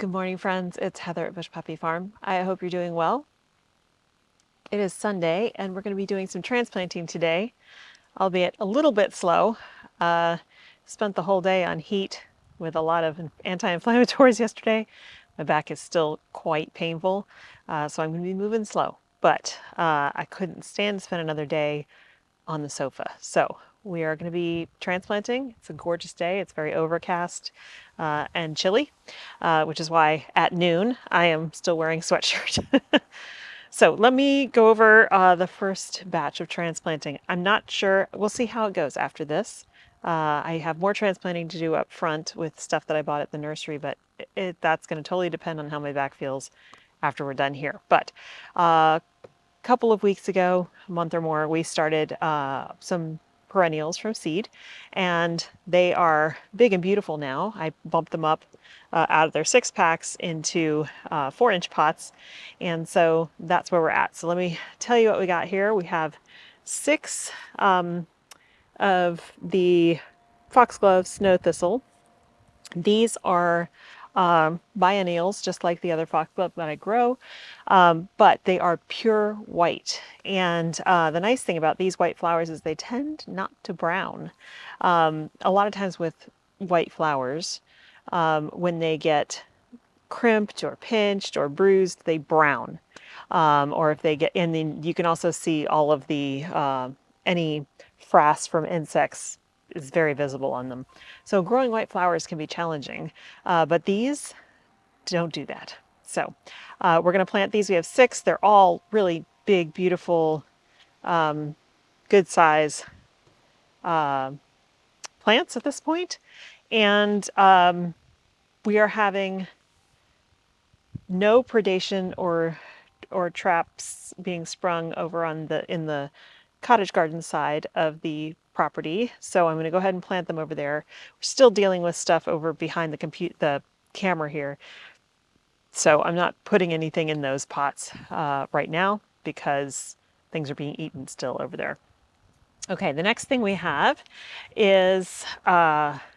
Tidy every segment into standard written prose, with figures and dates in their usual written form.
Good morning, friends. It's Heather at Bush Puppy Farm. I hope you're doing well. It is Sunday, and we're going to be doing some transplanting today, albeit a little bit slow. Spent the whole day on heat with a lot of anti-inflammatories yesterday. My back is still quite painful, so I'm going to be moving slow. But I couldn't stand to spend another day on the sofa. So we are going to be transplanting. It's a gorgeous day. It's very overcast and chilly, which is why at noon I am still wearing a sweatshirt. So let me go over the first batch of transplanting. I'm not sure. We'll see how it goes after this. I have more transplanting to do up front with stuff that I bought at the nursery, but that's going to totally depend on how my back feels after we're done here. But couple of weeks ago, a month or more, we started some perennials from seed, and they are big and beautiful now. I bumped them up out of their 6-packs into 4-inch pots, and so that's where we're at. So let me tell you what we got here. We have 6 of the foxglove snow thistle. These are biennials, just like the other foxglove that I grow, but they are pure white. And the nice thing about these white flowers is they tend not to brown. A lot of times with white flowers, when they get crimped or pinched or bruised, they brown. Or if they get, and then you can also see all of the, any frass from insects is very visible on them. So growing white flowers can be challenging, but these don't do that. So we're going to plant these. We have 6. They're all really big, beautiful, good size plants at this point. And we are having no predation or traps being sprung over on in the cottage garden side of the property. So I'm going to go ahead and plant them over there. We're still dealing with stuff over behind the camera here. So I'm not putting anything in those pots right now because things are being eaten still over there. Okay, the next thing we have is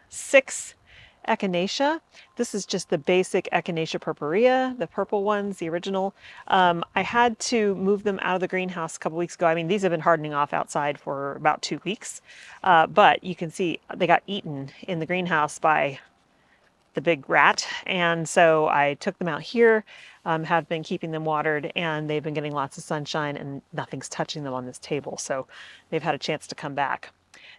6 echinacea. This is just the basic Echinacea purpurea, the purple ones, the original. I had to move them out of the greenhouse a couple weeks ago. I mean, these have been hardening off outside for about 2 weeks, but you can see they got eaten in the greenhouse by the big rat, and so I took them out here, have been keeping them watered, and they've been getting lots of sunshine, and nothing's touching them on this table, so they've had a chance to come back.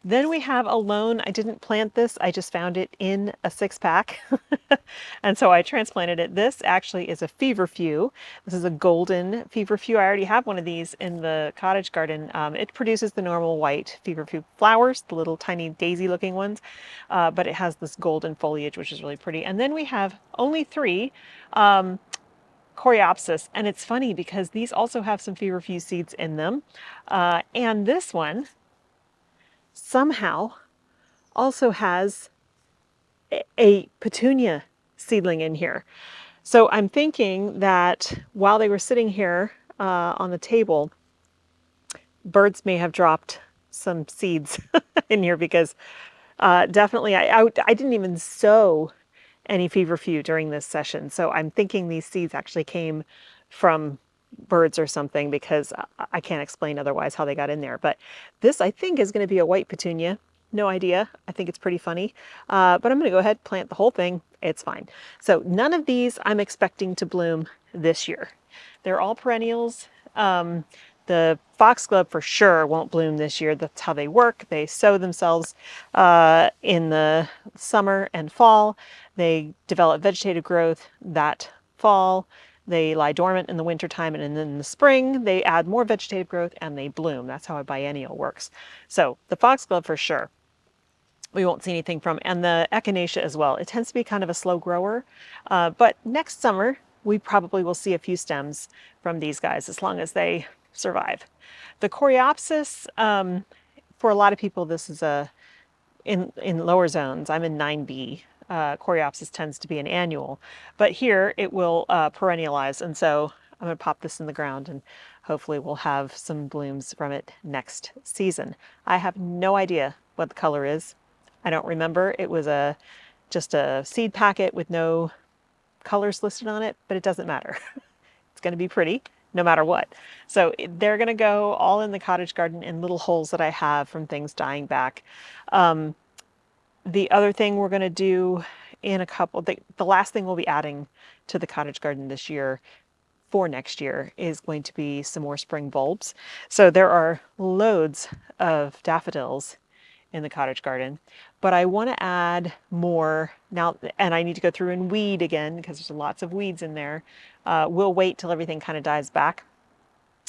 Then we have a lone. I didn't plant this, I just found it in a 6-pack. And so I transplanted it. This actually is a feverfew. This is a golden feverfew. I already have one of these in the cottage garden. It produces the normal white feverfew flowers, the little tiny daisy looking ones, but it has this golden foliage, which is really pretty. And then we have only 3 Coreopsis, and it's funny because these also have some feverfew seeds in them. And this one somehow also has a petunia seedling in here. So I'm thinking that while they were sitting here on the table, birds may have dropped some seeds in here because definitely I didn't even sow any feverfew during this session. So I'm thinking these seeds actually came from birds or something because I can't explain otherwise how they got in there. But this I think is going to be a white petunia. No idea. I think it's pretty funny. But I'm going to go ahead and plant the whole thing. It's fine. So none of these I'm expecting to bloom this year. They're all perennials. The foxglove for sure won't bloom this year. That's how they work. They sow themselves in the summer and fall. They develop vegetative growth that fall. They lie dormant in the wintertime, and then in the spring they add more vegetative growth and they bloom. That's how a biennial works. So the foxglove for sure we won't see anything from, and the echinacea as well. It tends to be kind of a slow grower, but next summer we probably will see a few stems from these guys as long as they survive. The Coreopsis, for a lot of people, this is in lower zones. I'm in 9B. Coreopsis tends to be an annual, but here it will perennialize, and so I'm going to pop this in the ground and hopefully we'll have some blooms from it next season. I have no idea what the color is. I don't remember. It was just a seed packet with no colors listed on it, but it doesn't matter. It's going to be pretty no matter what. So they're going to go all in the cottage garden in little holes that I have from things dying back. The other thing we're going to do in a couple, the last thing we'll be adding to the cottage garden this year for next year is going to be some more spring bulbs. So there are loads of daffodils in the cottage garden, but I want to add more now, and I need to go through and weed again because there's lots of weeds in there. We'll wait till everything kind of dies back,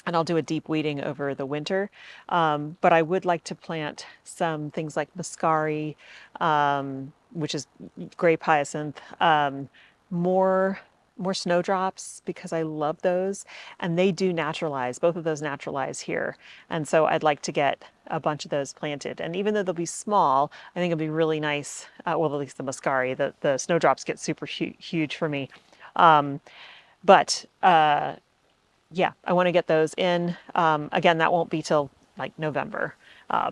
and I'll do a deep weeding over the winter. But I would like to plant some things like muscari, which is grape hyacinth, more snowdrops because I love those, and they do naturalize. Both of those naturalize here, and so I'd like to get a bunch of those planted. And even though they'll be small, I think it'll be really nice. Well, at least the muscari, the snowdrops get super huge for me. But yeah, I want to get those in. Again, that won't be till like November,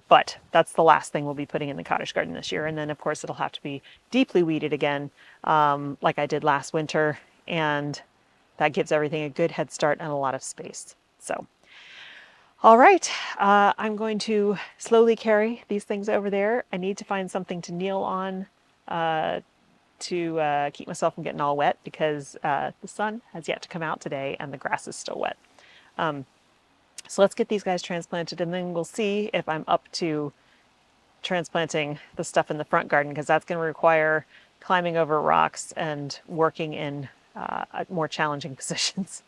but that's the last thing we'll be putting in the cottage garden this year. And then, of course, it'll have to be deeply weeded again, like I did last winter. And that gives everything a good head start and a lot of space. So, all right, I'm going to slowly carry these things over there. I need to find something to kneel on to keep myself from getting all wet because the sun has yet to come out today and the grass is still wet. So let's get these guys transplanted, and then we'll see if I'm up to transplanting the stuff in the front garden, because that's going to require climbing over rocks and working in more challenging positions.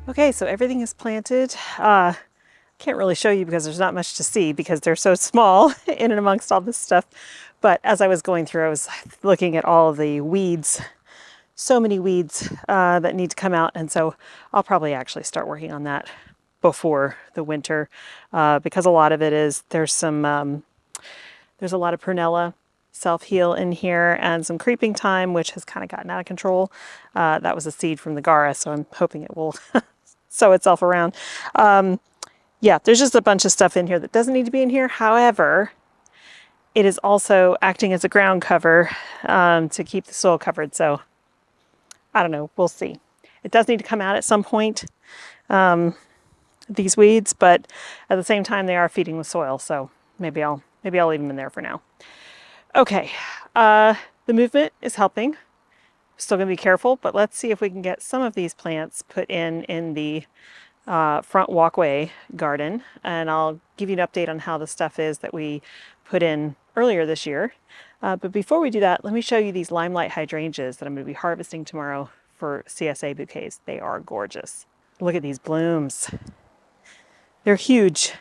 Okay, so everything is planted. Can't really show you because there's not much to see because they're so small in and amongst all this stuff. But as I was going through, I was looking at all of the weeds, so many weeds that need to come out. And so I'll probably actually start working on that before the winter because a lot of it is, there's some There's a lot of prunella self-heal in here and some creeping thyme, which has kind of gotten out of control. That was a seed from the Gara, so I'm hoping it will sow itself around. Yeah, there's just a bunch of stuff in here that doesn't need to be in here. However, it is also acting as a ground cover to keep the soil covered. So I don't know, we'll see. It does need to come out at some point, these weeds, but at the same time they are feeding the soil. So maybe I'll leave them in there for now. Okay, the movement is helping. Still gonna be careful, but let's see if we can get some of these plants put in the front walkway garden, and I'll give you an update on how the stuff is that we put in earlier this year. But before we do that, let me show you these limelight hydrangeas that I'm going to be harvesting tomorrow for CSA bouquets. They are gorgeous. Look at these blooms. They're huge,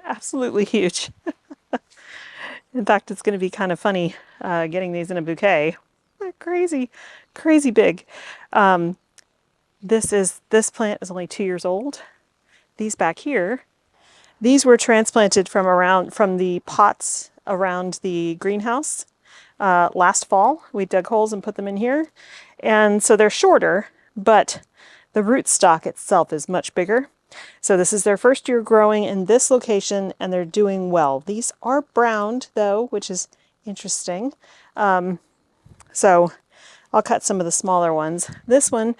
absolutely huge. In fact, it's going to be kind of funny getting these in a bouquet. They're crazy, crazy big. This plant is only 2 years old. These back here, these were transplanted from the pots around the greenhouse last fall. We dug holes and put them in here. And so they're shorter, but the rootstock itself is much bigger. So this is their first year growing in this location, and they're doing well. These are browned though, which is interesting. So I'll cut some of the smaller ones. This one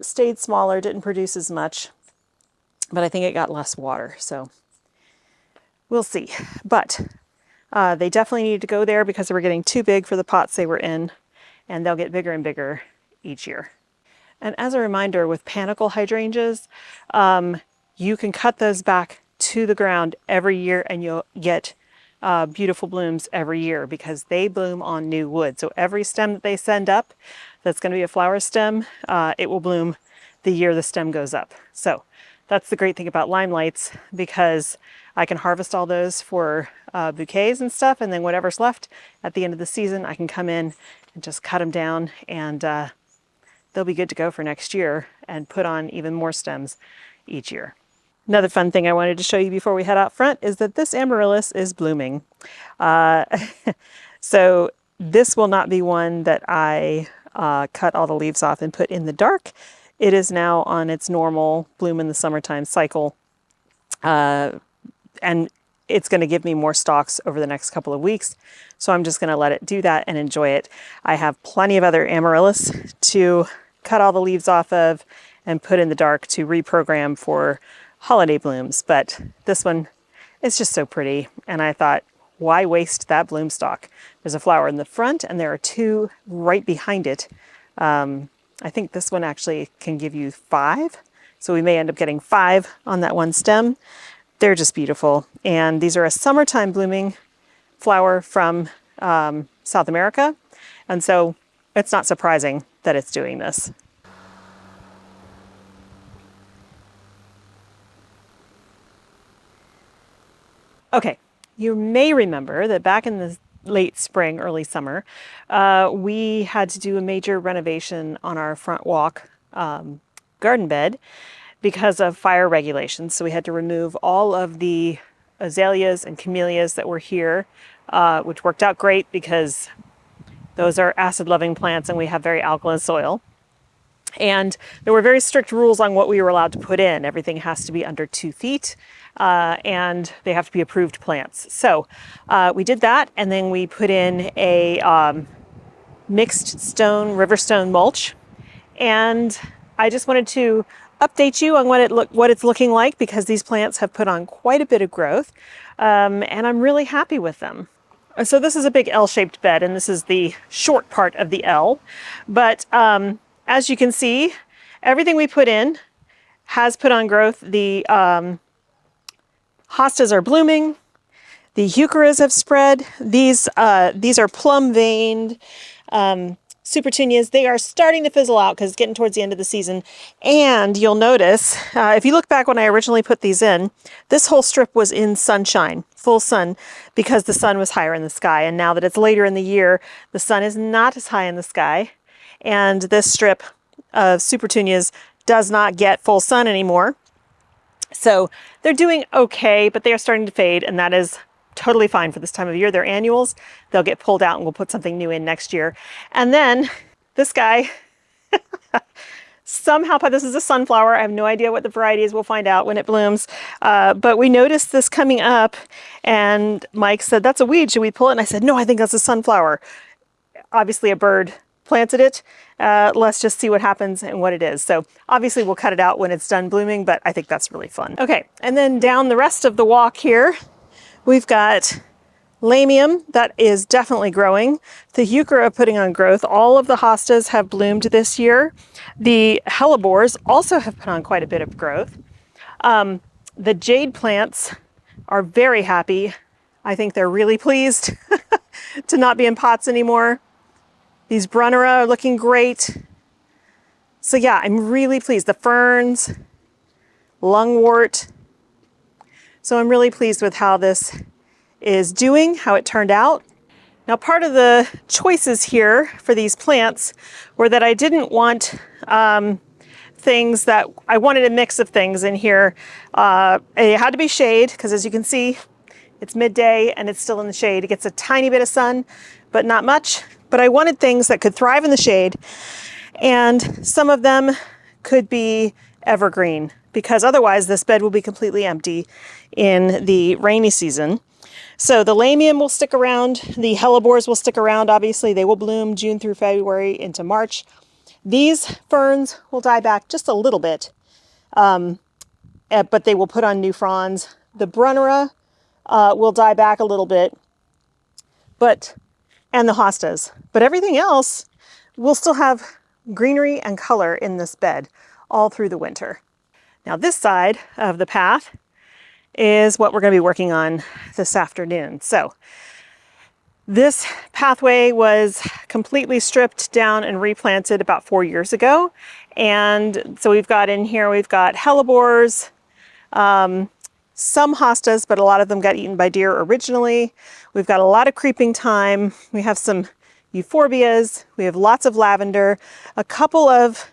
stayed smaller, didn't produce as much, but I think it got less water. So we'll see. But they definitely needed to go there because they were getting too big for the pots they were in, and they'll get bigger and bigger each year. And as a reminder, with panicle hydrangeas, you can cut those back to the ground every year and you'll get beautiful blooms every year because they bloom on new wood. So every stem that they send up that's going to be a flower stem, it will bloom the year the stem goes up. So that's the great thing about limelights, because I can harvest all those for bouquets and stuff, and then whatever's left at the end of the season, I can come in and just cut them down, and they'll be good to go for next year and put on even more stems each year. Another fun thing I wanted to show you before we head out front is that this amaryllis is blooming. So this will not be one that I cut all the leaves off and put in the dark. It is now on its normal bloom in the summertime cycle. And it's going to give me more stalks over the next couple of weeks. So I'm just going to let it do that and enjoy it. I have plenty of other amaryllis to cut all the leaves off of and put in the dark to reprogram for holiday blooms. But this one is just so pretty. And I thought, why waste that bloom stalk? There's a flower in the front and there are two right behind it. I think this one actually can give you 5. So we may end up getting 5 on that one stem. They're just beautiful. And these are a summertime blooming flower from South America. And so it's not surprising that it's doing this. Okay, you may remember that back in the late spring, early summer, we had to do a major renovation on our front walk garden bed because of fire regulations. So we had to remove all of the azaleas and camellias that were here, which worked out great because those are acid-loving plants and we have very alkaline soil. And there were very strict rules on what we were allowed to put in. Everything has to be under 2 feet and they have to be approved plants. So we did that, and then we put in a mixed stone, river stone mulch. And I just wanted to update you on what it's looking like, because these plants have put on quite a bit of growth, and I'm really happy with them. So this is a big L-shaped bed, and this is the short part of the L. But as you can see, everything we put in has put on growth. The hostas are blooming. The heucheras have spread. These are plum veined supertunias. They are starting to fizzle out because it's getting towards the end of the season. And you'll notice, if you look back when I originally put these in, this whole strip was in sunshine, full sun, because the sun was higher in the sky. And now that it's later in the year, the sun is not as high in the sky. And this strip of supertunias does not get full sun anymore. So they're doing okay, but they are starting to fade, and that is totally fine for this time of year. They're annuals. They'll get pulled out and we'll put something new in next year. And then this guy, somehow, this is a sunflower. I have no idea what the variety is. We'll find out when it blooms. But we noticed this coming up and Mike said, that's a weed. Should we pull it? And I said, no, I think that's a sunflower. Obviously a bird planted it. Let's just see what happens and what it is. So obviously we'll cut it out when it's done blooming, but I think that's really fun. Okay, and then down the rest of the walk here, we've got Lamium that is definitely growing. The Euchera putting on growth. All of the hostas have bloomed this year. The hellebores also have put on quite a bit of growth. The jade plants are very happy. I think they're really pleased to not be in pots anymore. These Brunnera are looking great. So yeah, I'm really pleased. The ferns, lungwort. So I'm really pleased with how this is doing, how it turned out. Now, part of the choices here for these plants were that I didn't want things that, I wanted a mix of things in here. It had to be shade, because as you can see, it's midday and it's still in the shade. It gets a tiny bit of sun, but not much. But I wanted things that could thrive in the shade, and some of them could be evergreen, because otherwise this bed will be completely empty in the rainy season. So the Lamium will stick around, the hellebores will stick around, obviously they will bloom June through February into March. These ferns will die back just a little bit, but they will put on new fronds. The Brunnera will die back a little bit, and the hostas. But everything else will still have greenery and color in this bed all through the winter. Now this side of the path is what we're going to be working on this afternoon. So this pathway was completely stripped down and replanted about 4 years ago. And so we've got in here, we've got hellebores, some hostas, but a lot of them got eaten by deer originally. We've got a lot of creeping thyme. We have some euphorbias. We have lots of lavender, a couple of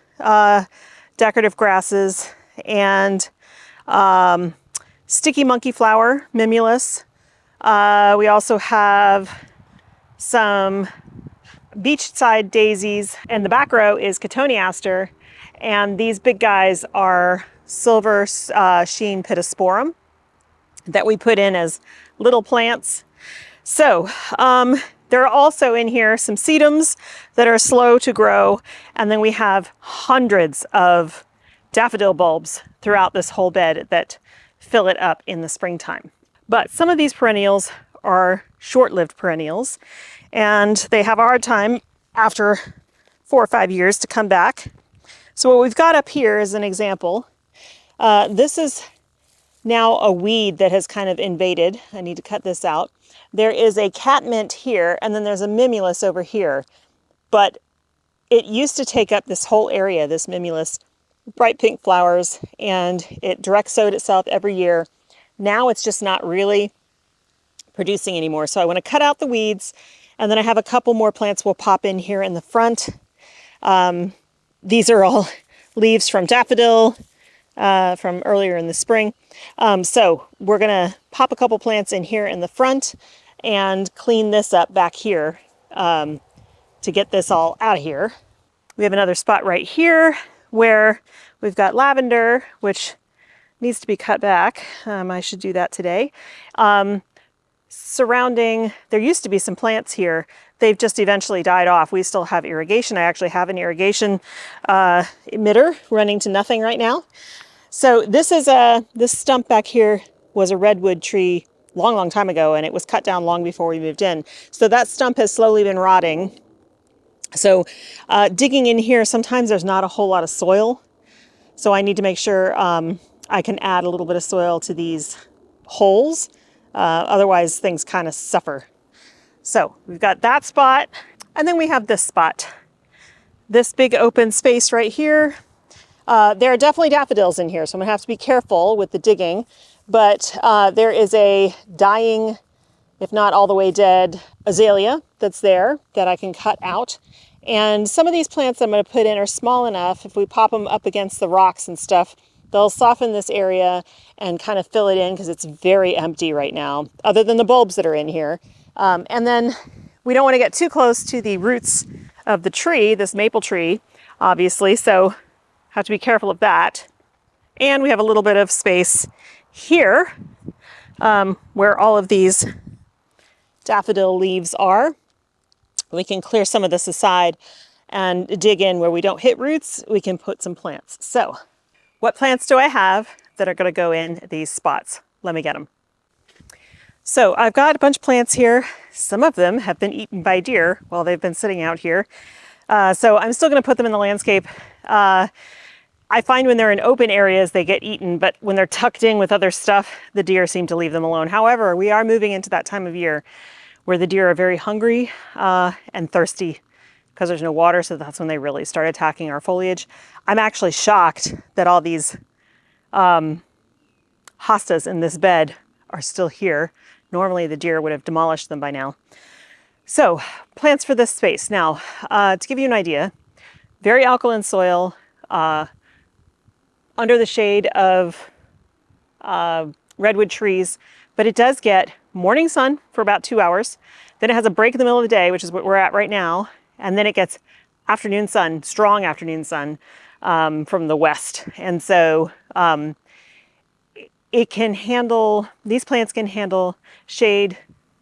decorative grasses, and sticky monkey flower, mimulus. We also have some beachside daisies, and the back row is cotoneaster, and these big guys are silver sheen pittosporum that we put in as little plants. So there are also in here some sedums that are slow to grow, and then we have hundreds of daffodil bulbs throughout this whole bed that fill it up in the springtime. But some of these perennials are short-lived perennials, and they have a hard time after 4 or 5 years to come back. So what we've got up here is an example. This is now a weed that has kind of invaded. I need to cut this out. There is a catmint here, and then there's a mimulus over here. But it used to take up this whole area, this mimulus, bright pink flowers, and it direct sowed itself every year. Now it's just not really producing anymore. So I want to cut out the weeds, and then I have a couple more plants we'll pop in here in the front. These are all leaves from daffodil from earlier in the spring. So we're going to pop a couple plants in here in the front and clean this up back here to get this all out of here. We have another spot right here where we've got lavender, which needs to be cut back. I should do that today. Surrounding, there used to be some plants here. They've just eventually died off. We still have irrigation. I actually have an irrigation emitter running to nothing right now. So this stump back here was a redwood tree long time ago, and it was cut down long before we moved in. So that stump has slowly been rotting. So digging in here, sometimes there's not a whole lot of soil. So I need to make sure I can add a little bit of soil to these holes. Otherwise things kind of suffer. So we've got that spot, and then we have this spot. This big open space right here. There are definitely daffodils in here, so I'm gonna have to be careful with the digging, but there is a dying, if not all the way dead, azalea that's there that I can cut out. And some of these plants I'm gonna put in are small enough, if we pop them up against the rocks and stuff, they'll soften this area and kind of fill it in because it's very empty right now, other than the bulbs that are in here. And then we don't want to get too close to the roots of the tree, this maple tree, obviously, so have to be careful of that. And we have a little bit of space here where all of these daffodil leaves are. We can clear some of this aside and dig in where we don't hit roots. We can put some plants. So what plants do I have that are going to go in these spots? Let me get them. So I've got a bunch of plants here. Some of them have been eaten by deer while they've been sitting out here. So I'm still going to put them in the landscape. I find when they're in open areas, they get eaten, but when they're tucked in with other stuff, the deer seem to leave them alone. However, we are moving into that time of year where the deer are very hungry and thirsty because there's no water, so that's when they really start attacking our foliage. I'm actually shocked that all these hostas in this bed are still here. Normally the deer would have demolished them by now. So, plants for this space. Now, to give you an idea, very alkaline soil, under the shade of redwood trees, but it does get morning sun for about 2 hours. Then it has a break in the middle of the day, which is what we're at right now. And then it gets afternoon sun, strong afternoon sun from the west. And so it can handle, these plants can handle shade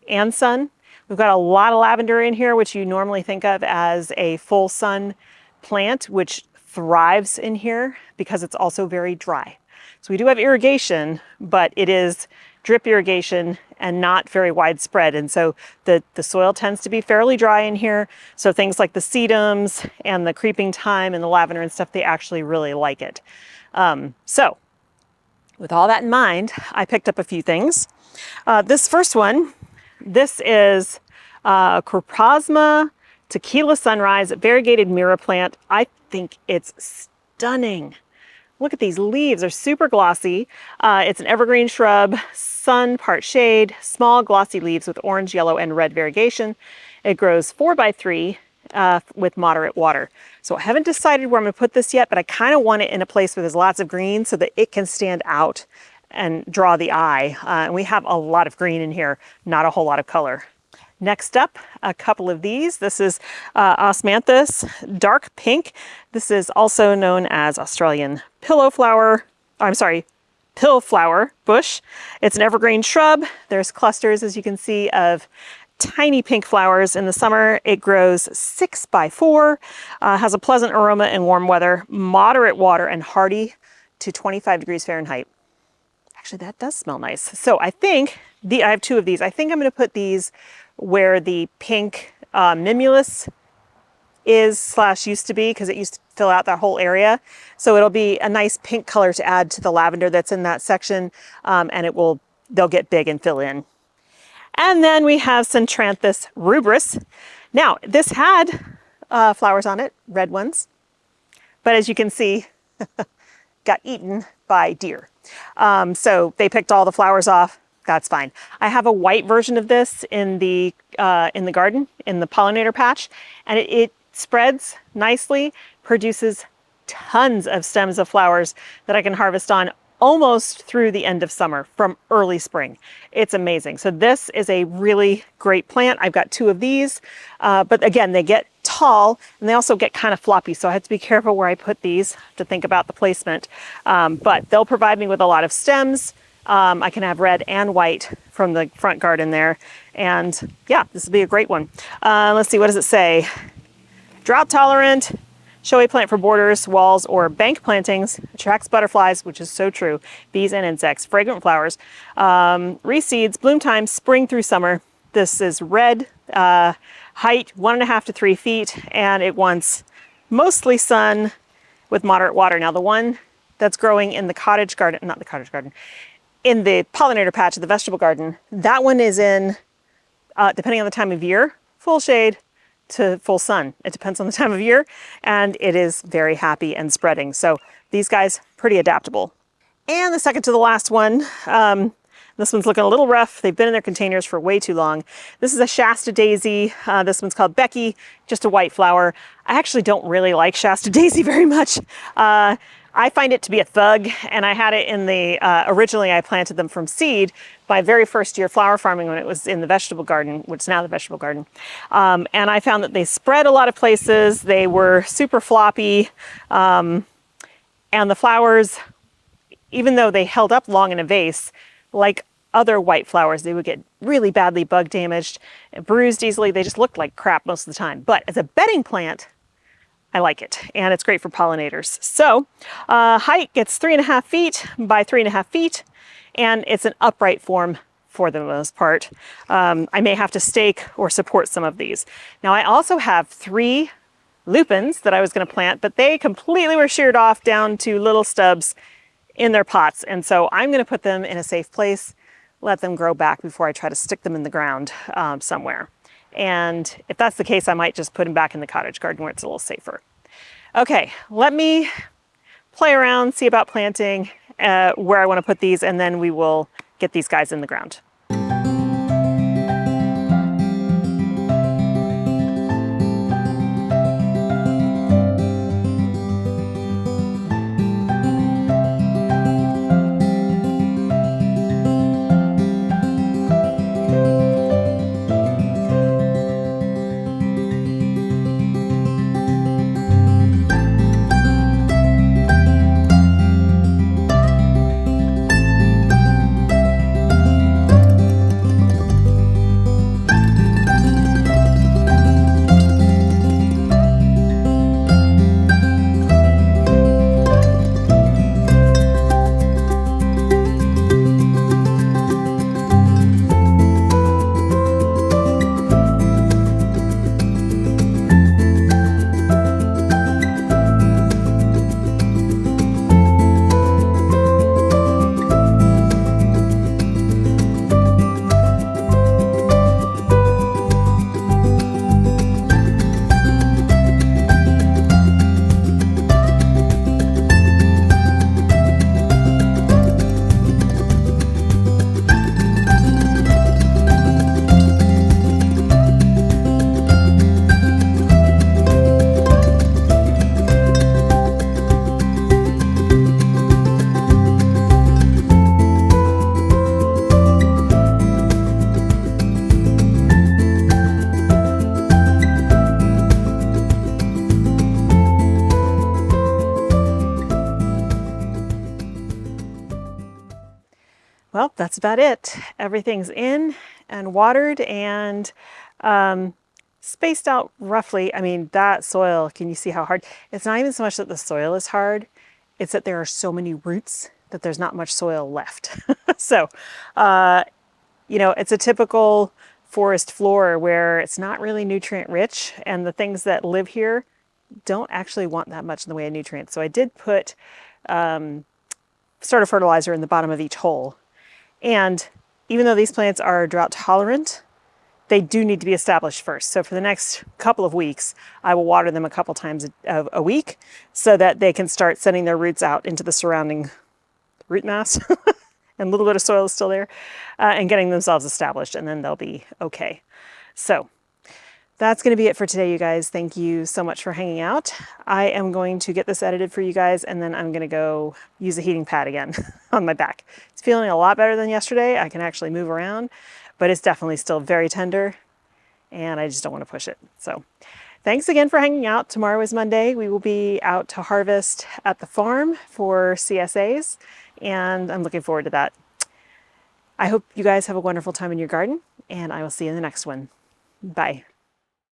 and sun. We've got a lot of lavender in here, which you normally think of as a full sun plant, which thrives in here because it's also very dry. So we do have irrigation, but it is drip irrigation and not very widespread. And so the soil tends to be fairly dry in here. So things like the sedums and the creeping thyme and the lavender and stuff, they actually really like it. So with all that in mind, I picked up a few things. This first one, this is Croposma Tequila Sunrise variegated mirror plant. I think it's stunning. Look at these leaves, they're super glossy. It's an evergreen shrub, sun, part shade, small glossy leaves with orange, yellow, and red variegation. It grows 4 by 3 with moderate water. So I haven't decided where I'm gonna put this yet, but I kind of want it in a place where there's lots of green so that it can stand out and draw the eye. And we have a lot of green in here, not a whole lot of color. Next up, a couple of these. This is Osmanthus dark pink. This is also known as Australian pill flower bush. It's an evergreen shrub. There's clusters, as you can see, of tiny pink flowers. In the summer, it grows 6 by 4, has a pleasant aroma in warm weather, moderate water, and hardy to 25 degrees Fahrenheit. Actually, that does smell nice. So I think, I have 2 of these. I think I'm gonna put these where the pink mimulus is / used to be, because it used to fill out that whole area. So it'll be a nice pink color to add to the lavender that's in that section, and they'll get big and fill in. And then we have Centranthus rubris. Now, this had flowers on it, red ones, but as you can see, got eaten by deer. So they picked all the flowers off. That's fine. I have a white version of this in the garden, in the pollinator patch, and it spreads nicely, produces tons of stems of flowers that I can harvest on almost through the end of summer, from early spring. It's amazing. So this is a really great plant. I've got 2 of these, but again, they get tall and they also get kind of floppy. So I have to be careful where I put these to think about the placement. But they'll provide me with a lot of stems. I can have red and white from the front garden there. And yeah, this will be a great one. Let's see, what does it say? Drought tolerant, showy plant for borders, walls, or bank plantings. Attracts butterflies, which is so true, bees and insects. Fragrant flowers. Reseeds, bloom time, spring through summer. This is red, height 1.5 to 3 feet, and it wants mostly sun with moderate water. Now the one that's growing in the cottage garden, not the cottage garden, in the pollinator patch of the vegetable garden, that one is in, depending on the time of year, full shade to full sun. It depends on the time of year, and it is very happy and spreading. So these guys, pretty adaptable. And the second to the last one, this one's looking a little rough. They've been in their containers for way too long. This is a Shasta daisy. This one's called Becky, just a white flower. I actually don't really like Shasta daisy very much. I find it to be a thug, and I had it in the, originally I planted them from seed my very first year flower farming when it was in the vegetable garden, which is now the vegetable garden. And I found that they spread a lot of places, they were super floppy, and the flowers, even though they held up long in a vase, like other white flowers, they would get really badly bug damaged and bruised easily. They just looked like crap most of the time. But as a bedding plant, I like it, and it's great for pollinators. So height gets 3.5 feet by 3.5 feet, and it's an upright form for the most part. I may have to stake or support some of these. Now I also have 3 lupins that I was going to plant, but they completely were sheared off down to little stubs in their pots, and so I'm going to put them in a safe place, let them grow back before I try to stick them in the ground somewhere. And if that's the case, I might just put them back in the cottage garden where it's a little safer. Okay, let me play around, see about planting, where I want to put these, and then we will get these guys in the ground. Well, that's about it. Everything's in and watered and spaced out roughly. I mean, that soil, can you see how hard? It's not even so much that the soil is hard, it's that there are so many roots that there's not much soil left. So, you know, it's a typical forest floor where it's not really nutrient rich, and the things that live here don't actually want that much in the way of nutrients. So I did put starter fertilizer in the bottom of each hole. And even though these plants are drought tolerant, they do need to be established first. So for the next couple of weeks, I will water them a couple times a week so that they can start sending their roots out into the surrounding root mass and a little bit of soil is still there, and getting themselves established, and then they'll be okay. So that's going to be it for today, you guys. Thank you so much for hanging out. I am going to get this edited for you guys, and then I'm going to go use a heating pad again on my back. It's feeling a lot better than yesterday. I can actually move around, but it's definitely still very tender, and I just don't want to push it. So thanks again for hanging out. Tomorrow is Monday. We will be out to harvest at the farm for CSAs, and I'm looking forward to that. I hope you guys have a wonderful time in your garden, and I will see you in the next one. Bye.